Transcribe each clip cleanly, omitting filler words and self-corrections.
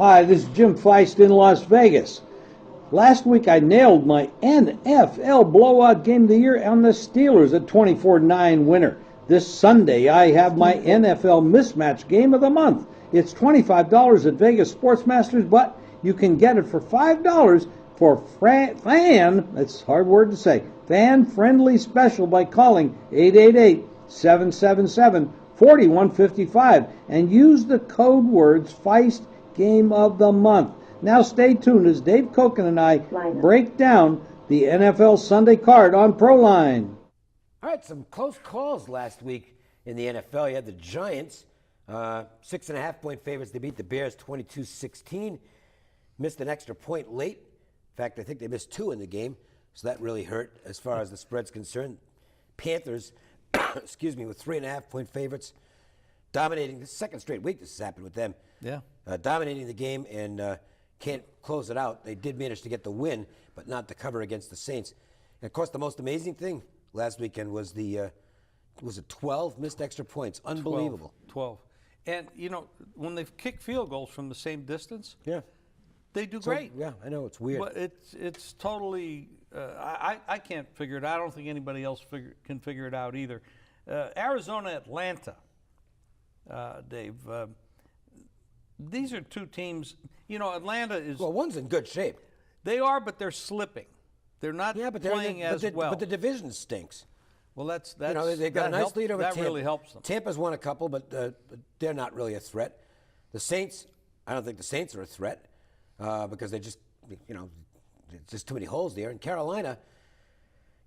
Hi, this is Jim Feist in Las Vegas. Last week I nailed my NFL blowout game of the year on the Steelers, a 24-9 winner. This Sunday I have my NFL mismatch game of the month. It's $25 at Vegas Sportsmasters, but you can get it for $5 for that's a hard word to say, fan-friendly special by calling 888-777-4155 and use the code words Feist Game of the Month. Now stay tuned as Dave Cokin and I break down the NFL Sunday card on Proline. All right, some close calls last week in the NFL. You had the Giants, 6.5-point favorites. They beat the Bears 22-16. Missed an extra point late. In fact, I think they missed 2 in the game, so that really hurt as far as the spread's concerned. Panthers, with 3.5-point favorites, dominating the second straight week this has happened with them. Yeah. Dominating the game and can't close it out. They did manage to get the win, but not the cover against the Saints. And of course, the most amazing thing last weekend was was it 12 missed extra points? Unbelievable. 12. And, you know, when they kick field goals from the same distance, Yeah. they do great. Yeah, I know, it's weird. But it's totally, I can't figure it out. I don't think anybody else can figure it out either. Arizona, Atlanta, Dave, these are two teams. You know, Atlanta is. Well, one's in good shape. They are, but they're slipping. They're not playing as well. But the division stinks. Well, that's you know, they've got a nice lead over That Tampa. really helps them. Tampa's won a couple, but they're not really a threat. The Saints, I don't think the Saints are a threat because they just, you know, there's just too many holes there. And Carolina,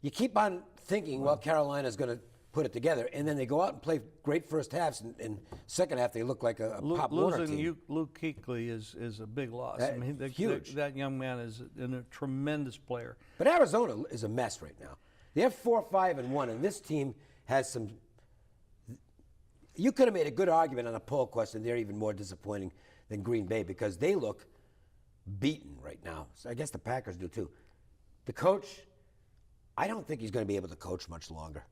you keep on thinking, well, Carolina's going to put it together, and then they go out and play great first halves, and second half they look like a Pop Warner team. Losing Luke Kuechly is a big loss. I mean, huge. That young man is a tremendous player. But Arizona is a mess right now. They're 4-5-1, and this team has some. You could have made a good argument on a poll question. They're even more disappointing than Green Bay because they look beaten right now. So I guess the Packers do too. The coach, I don't think he's going to be able to coach much longer.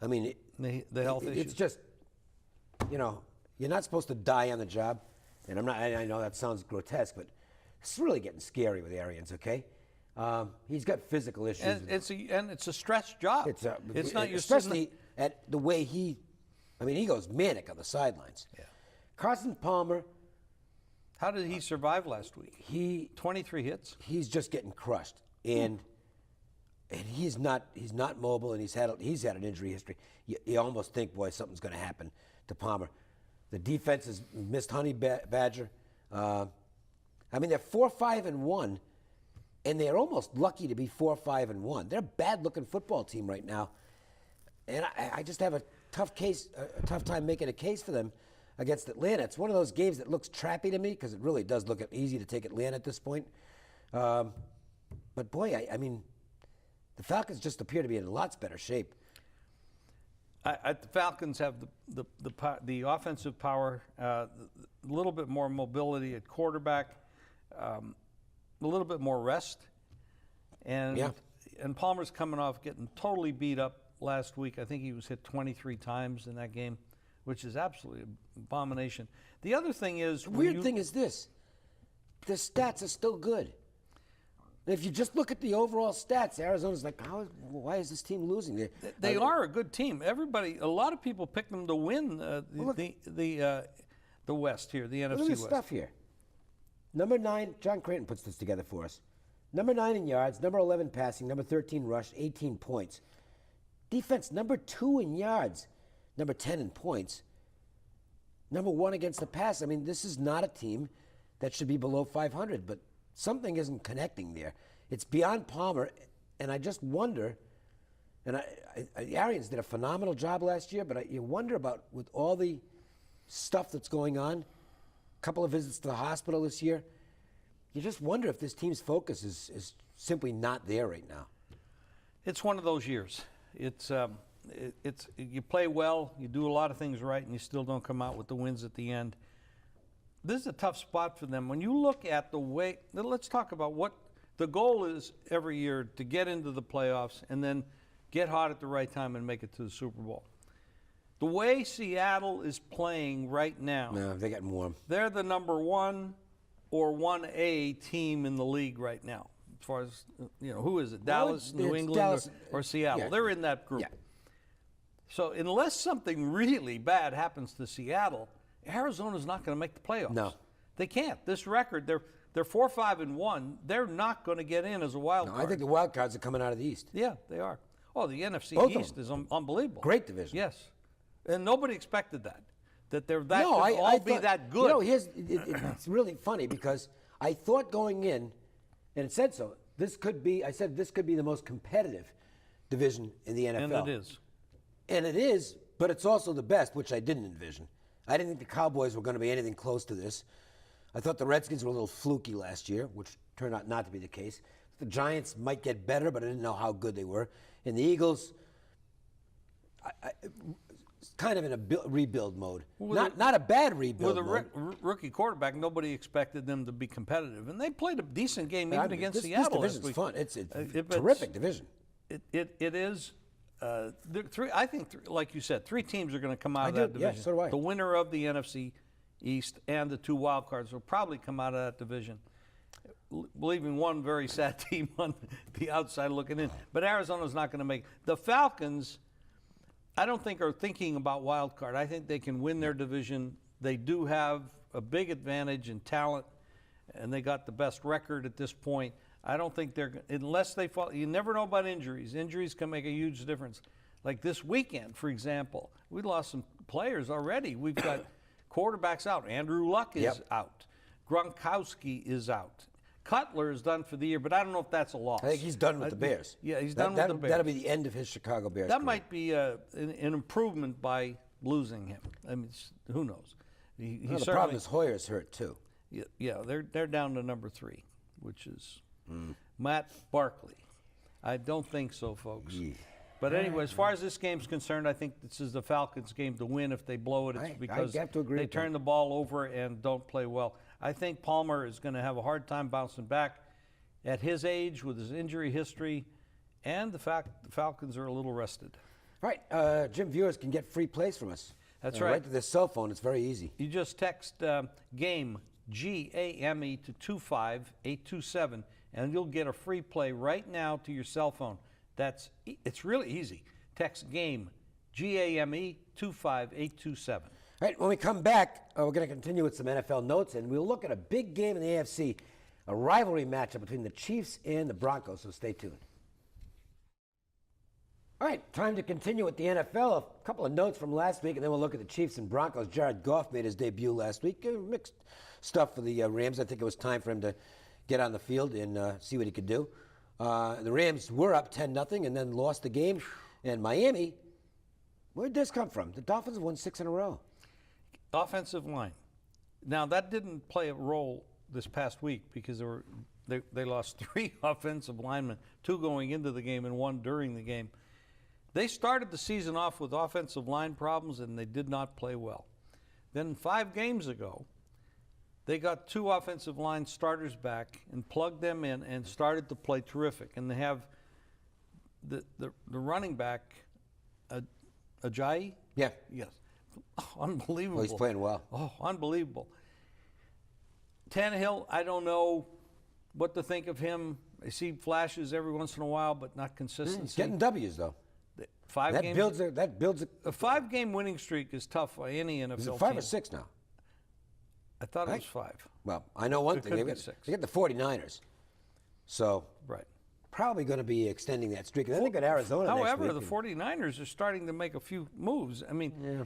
I mean, The health issues. It's just, you know, you're not supposed to die on the job, and I'm not. I know that sounds grotesque, but it's really getting scary with Arians. Okay, he's got physical issues, and it's a stress job. It's not your especially at the way he goes manic on the sidelines. Yeah. Carson Palmer. How did he survive last week? 23 hits. He's just getting crushed, and he's not mobile, and he's had an injury history. You almost think, boy, something's going to happen to Palmer. The defense has missed Honey Badger. I mean, they're 4-5-1, and they're almost lucky to be 4-5-1. They're a bad-looking football team right now, and I just have a tough time making a case for them against Atlanta. It's one of those games that looks trappy to me because it really does look easy to take Atlanta at this point. But boy, I mean, the Falcons just appear to be in lots better shape. The Falcons have the offensive power, a little bit more mobility at quarterback, a little bit more rest, and Palmer's coming off getting totally beat up last week. I think he was hit 23 times in that game, which is absolutely an abomination. The other thing is, the weird thing is this: the stats are still good. If you just look at the overall stats, Arizona's like, why is this team losing? They are a good team. A lot of people picked them to win the West here, the NFC West. Look at this stuff here. Number 9, John Creighton puts this together for us. Number 9 in yards, number 11 passing, number 13 rush, 18 points. Defense, number 2 in yards, number 10 in points, number 1 against the pass. I mean, this is not a team that should be below 500, but something isn't connecting there. It's beyond Palmer, and I just wonder, and Arians did a phenomenal job last year, but you wonder about, with all the stuff that's going on, a couple of visits to the hospital this year, you just wonder if this team's focus is simply not there right now. It's one of those years. It's you play well, you do a lot of things right, and you still don't come out with the wins at the end. This is a tough spot for them. When you look at the way, let's talk about what the goal is every year, to get into the playoffs and then get hot at the right time and make it to the Super Bowl. The way Seattle is playing right now, No, they're getting warm. they're the number 1 or 1A team in the league right now. As far as, who is it? Dallas, New England, Dallas, or Seattle? yeah. They're in that group. Yeah. So unless something really bad happens to Seattle, Arizona's not going to make the playoffs. No. They can't. This record, they're 4-5-1. They're not going to get in as a wild No, card. I think the wild cards are coming out of the East. Yeah, they are. Oh, the NFC Both of East is unbelievable. Great division. Yes. And nobody expected that. That they're that No, could all be thought, that good. It's really funny because I thought going in, and it said so, I said this could be the most competitive division in the NFL. And it is. And it is, but it's also the best, which I didn't envision. I didn't think the Cowboys were going to be anything close to this. I thought the Redskins were a little fluky last year, which turned out not to be the case. The Giants might get better, but I didn't know how good they were. And the Eagles, kind of in a rebuild mode. Not a bad rebuild With a mode. rookie quarterback, nobody expected them to be competitive. And they played a decent game even against this Seattle division's last week. fun. It's a terrific division. It is. I think, like you said, 3 teams are going to come out of that division. Yeah, so do I. The winner of the NFC East and the 2 wild cards will probably come out of that division, leaving one very sad team on the outside looking in. But Arizona's not going to make the Falcons. I don't think are thinking about wild card. I think they can win their division. They do have a big advantage in talent, and they got the best record at this point. I don't think unless they fall. You never know about injuries. Injuries can make a huge difference. Like this weekend, for example, we lost some players already. We've got quarterbacks out. Andrew Luck is out. Gronkowski is out. Cutler is done for the year, but I don't know if that's a loss. I think he's done with the Bears. Yeah, he's done with the Bears. That'll be the end of his Chicago Bears. That career. might be an improvement by losing him. I mean, who knows? The problem is Hoyer's hurt too. Yeah, they're down to number 3, which is Matt Barkley. I don't think so, folks. Yeah. But anyway, as far as this game's concerned, I think this is the Falcons' game to win. If they blow it, it's because they turn the ball over and don't play well. I think Palmer is going to have a hard time bouncing back at his age with his injury history and the fact the Falcons are a little rested. All right, Jim, viewers can get free plays from us. That's right. Right to their cell phone. It's very easy. You just text GAME, G-A-M-E, to 25827, and you'll get a free play right now to your cell phone. It's really easy. Text GAME, G-A-M-E, 25827. All right, when we come back, we're going to continue with some NFL notes, and we'll look at a big game in the AFC, a rivalry matchup between the Chiefs and the Broncos, so stay tuned. All right, time to continue with the NFL. A couple of notes from last week, and then we'll look at the Chiefs and Broncos. Jared Goff made his debut last week. Mixed stuff for the Rams. I think it was time for him to get on the field and see what he could do. The Rams were up 10-0 and then lost the game. And Miami, where'd this come from? The Dolphins have won 6 in a row. Offensive line. Now, that didn't play a role this past week because they lost 3 offensive linemen, 2 going into the game and 1 during the game. They started the season off with offensive line problems, and they did not play well. Then 5 games ago, they got 2 offensive line starters back and plugged them in and started to play terrific. And they have the running back, Ajayi? Yeah. Yes. Oh, unbelievable. Well, he's playing well. Oh, unbelievable. Tannehill, I don't know what to think of him. I see flashes every once in a while, but not consistency. He's getting W's, though. 5 that games. Builds a 5-game winning streak is tough for any NFL Is it 5 team. or 6 now? I thought it was 5. Well, I know one thing. They get the 49ers. So right. Probably going to be extending that streak. And then they got Arizona However, next week. the 49ers are starting to make a few moves. I mean,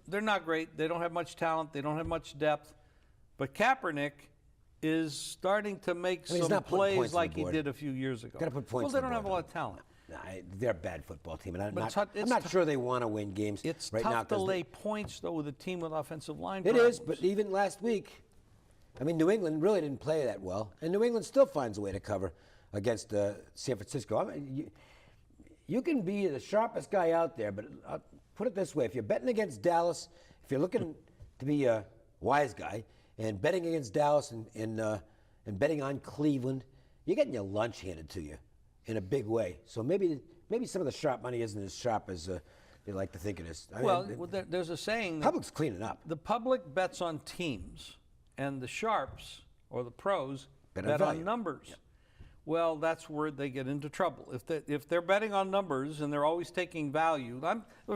they're not great. They don't have much talent. They don't have much depth. But Kaepernick is starting to make some plays like he did a few years ago. Got to put points. Well, they don't have a lot of talent. They're a bad football team, and I'm it's not sure they want to win games it's right now. It's tough to lay points, though, with a team with offensive line It problems. is, but even last week, I mean, New England really didn't play that well, and New England still finds a way to cover against San Francisco. I mean, you can be the sharpest guy out there, but I'll put it this way. If you're betting against Dallas, if you're looking to be a wise guy, and betting against Dallas and betting on Cleveland, you're getting your lunch handed to you in a big way. So maybe some of the sharp money isn't as sharp as they like to think it is. Well, there's a saying. The public's cleaning up. The public bets on teams, and the sharps or the pros Bet bet on on value. numbers. Yep. Well, that's where they get into trouble. If they're betting on numbers and they're always taking value,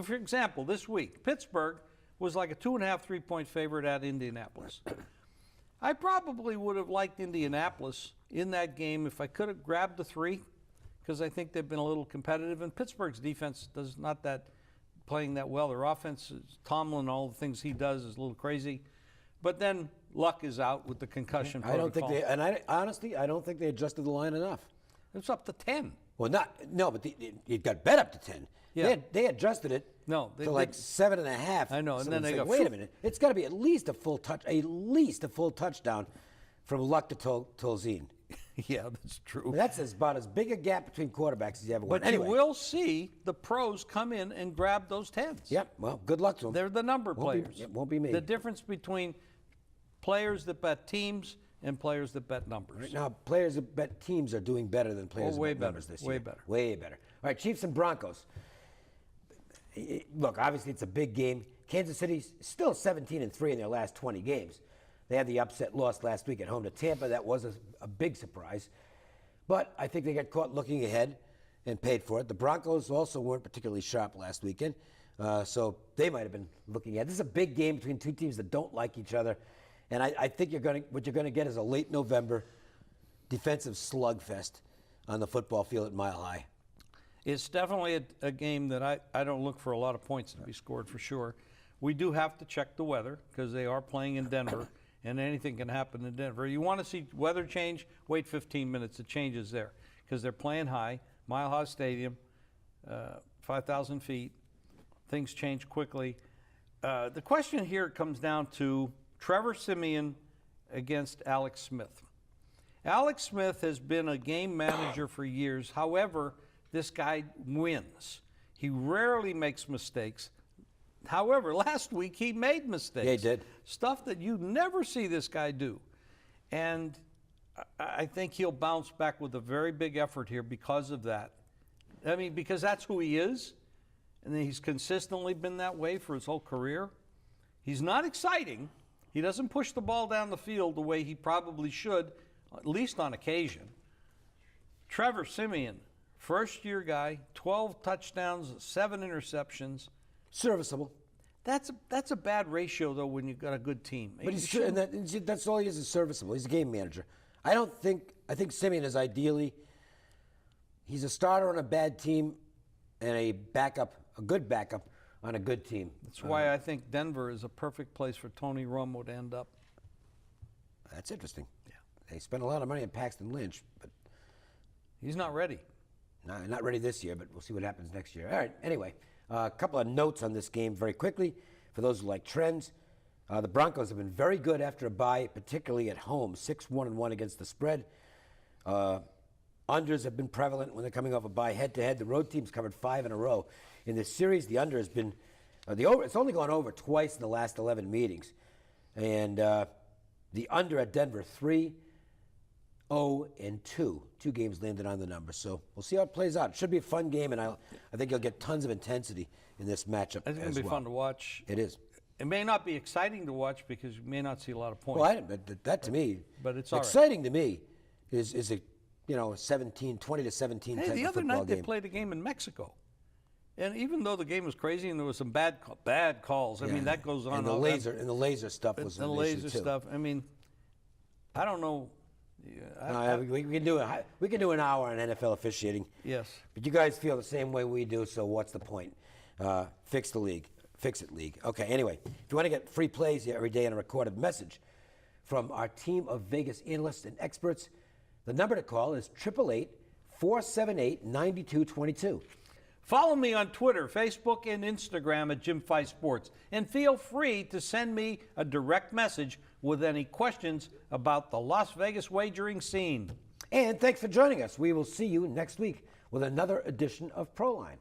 for example, this week, Pittsburgh was like a 2.5, 3-point favorite at Indianapolis. I probably would have liked Indianapolis in that game if I could have grabbed the 3, because I think they've been a little competitive. And Pittsburgh's defense does not playing that well. Their offense, Tomlin, all the things he does is a little crazy. But then Luck is out with the concussion protocol. I don't think honestly, I don't think they adjusted the line enough. It's up to 10. Well, but it got bet up to 10. Yeah. They adjusted it to like 7.5. I know, and then they go, go, wait a minute, it's got to be at least a full touchdown from Luck to Tolzien. Yeah, that's true. That's about as big a gap between quarterbacks as you ever want. But anyway, you will see the pros come in and grab those 10s. Yep, well, good luck to them. They're the number players. It won't be me. The difference between players that bet teams and players that bet numbers. Right now, players that bet teams are doing better than players that bet numbers this year. Way better. Way better. All right, Chiefs and Broncos. Look, obviously it's a big game. Kansas City's still 17-3 in their last 20 games. They had the upset loss last week at home to Tampa. That was a big surprise. But I think they got caught looking ahead and paid for it. The Broncos also weren't particularly sharp last weekend, so they might have been looking ahead. This is a big game between two teams that don't like each other. And I think what you're going to get is a late November defensive slugfest on the football field at Mile High. It's definitely a game that I don't look for a lot of points to be scored for sure. We do have to check the weather because they are playing in Denver, and anything can happen in Denver. You want to see weather change, wait 15 minutes. It changes there because they're playing high, Mile High Stadium, 5,000 feet. Things change quickly. The question here comes down to Trevor Siemian against Alex Smith. Alex Smith has been a game manager for years. However, this guy wins. He rarely makes mistakes. However, last week he made mistakes. Yeah, he did. Stuff that you never see this guy do. And I think he'll bounce back with a very big effort here because of that. I mean, because that's who he is. And he's consistently been that way for his whole career. He's not exciting. He doesn't push the ball down the field the way he probably should, at least on occasion. Trevor Siemian, first-year guy, 12 touchdowns, 7 interceptions. Serviceable. That's a bad ratio, though, when you've got a good team. But that's all he is serviceable. He's a game manager. I think Siemian is ideally, he's a starter on a bad team and a good backup on a good team. That's why I think Denver is a perfect place for Tony Romo to end up. That's interesting. Yeah. They spent a lot of money on Paxton Lynch, but he's not ready. No, not ready this year, but we'll see what happens next year. All right, anyway, a couple of notes on this game very quickly for those who like trends. The Broncos have been very good after a bye, particularly at home, 6-1-1 against the spread. Unders have been prevalent when they're coming off a bye head-to-head. The road team's covered 5 in a row. In this series, the under has been, it's only gone over twice in the last 11 meetings. And the under at Denver, 3-0-2. 2 games landed on the number. So we'll see how it plays out. It should be a fun game, and I think you'll get tons of intensity in this matchup. It's going to be fun to watch. It is. It may not be exciting to watch because you may not see a lot of points. Well, that to me, but it's all exciting to me is a 20 to 17 type of football game. The other night they played a game in Mexico. And even though the game was crazy and there was some bad calls, I mean, that goes on. And the laser stuff was an issue too. I mean, I don't know. We can do an hour on NFL officiating. Yes. But you guys feel the same way we do, so what's the point? Fix the league. Fix it, league. Okay, anyway, if you want to get free plays every day and a recorded message from our team of Vegas analysts and experts, the number to call is 888-478-9222. Follow me on Twitter, Facebook, and Instagram at Jim Feist Sports. And feel free to send me a direct message with any questions about the Las Vegas wagering scene. And thanks for joining us. We will see you next week with another edition of Proline.